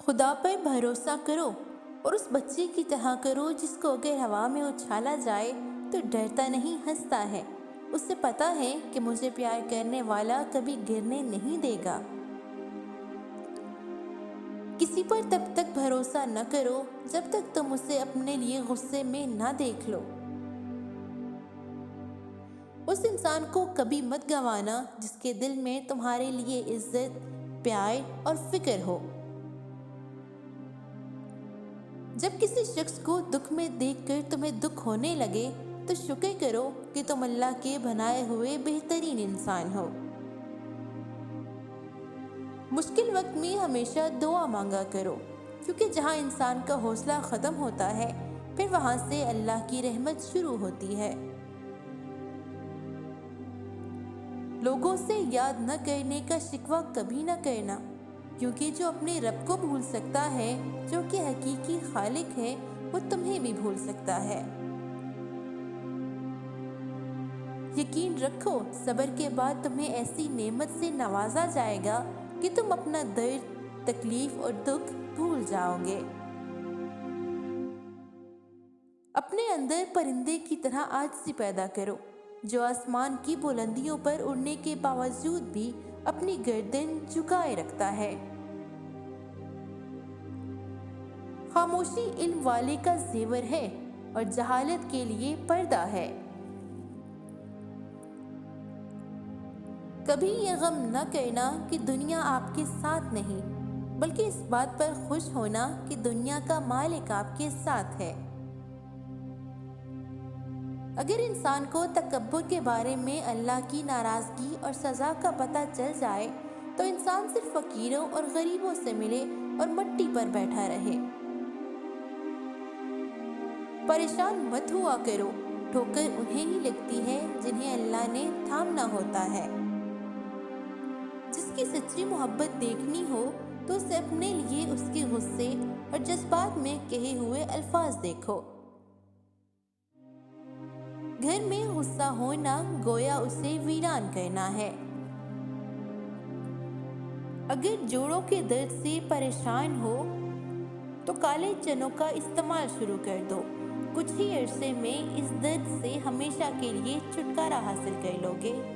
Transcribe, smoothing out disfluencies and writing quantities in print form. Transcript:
خدا پر بھروسہ کرو اور اس بچے کی طرح کرو جس کو اگر ہوا میں اچھالا جائے تو ڈرتا نہیں، ہنستا ہے۔ اسے پتا ہے کہ مجھے پیار کرنے والا کبھی گرنے نہیں دے گا۔ کسی پر تب تک بھروسہ نہ کرو جب تک تم اسے اپنے لیے غصے میں نہ دیکھ لو۔ اس انسان کو کبھی مت گنوانا جس کے دل میں تمہارے لیے عزت، پیار اور فکر ہو۔ جب کسی شخص کو دکھ میں دیکھ کر تمہیں دکھ ہونے لگے تو شکر کرو کہ تم اللہ کے بنائے ہوئے بہترین انسان ہو۔ مشکل وقت میں ہمیشہ دعا مانگا کرو، کیونکہ جہاں انسان کا حوصلہ ختم ہوتا ہے پھر وہاں سے اللہ کی رحمت شروع ہوتی ہے۔ لوگوں سے یاد نہ کرنے کا شکوہ کبھی نہ کرنا، کیونکہ جو اپنے رب کو بھول سکتا ہے، جو کہ حقیقی خالق ہے، وہ تمہیں بھی بھول سکتا ہے۔ یقین رکھو صبر کے بعد تمہیں ایسی نعمت سے نوازا جائے گا کہ تم اپنا درد، تکلیف اور دکھ بھول جاؤ گے۔ اپنے اندر پرندے کی طرح عاجزی پیدا کرو، جو آسمان کی بلندیوں پر اڑنے کے باوجود بھی اپنی گردن جھکائے رکھتا ہے۔ خاموشی علم والے کا زیور ہے اور جہالت کے لیے پردہ ہے۔ کبھی یہ غم نہ کرنا کہ دنیا آپ کے ساتھ نہیں، بلکہ اس بات پر خوش ہونا کہ دنیا کا مالک آپ کے ساتھ ہے۔ اگر انسان کو تکبر کے بارے میں اللہ کی ناراضگی اور سزا کا پتہ چل جائے تو انسان صرف فقیروں اور غریبوں سے ملے اور مٹی پر بیٹھا رہے۔ پریشان مت ہوا کرو، ٹھوکر انہیں ہی لگتی ہے جنہیں اللہ نے تھامنا ہوتا ہے۔ جس کی سچی محبت دیکھنی ہو تو اسے اپنے لیے اس کے غصے اور جذبات میں کہے ہوئے الفاظ دیکھو۔ گھر میں غصہ ہونا گویا اسے ویران کرنا ہے۔ اگر جوڑوں کے درد سے پریشان ہو تو کالے چنوں کا استعمال شروع کر دو، کچھ ہی عرصے میں اس درد سے ہمیشہ کے لیے چھٹکارا حاصل کر لو گے۔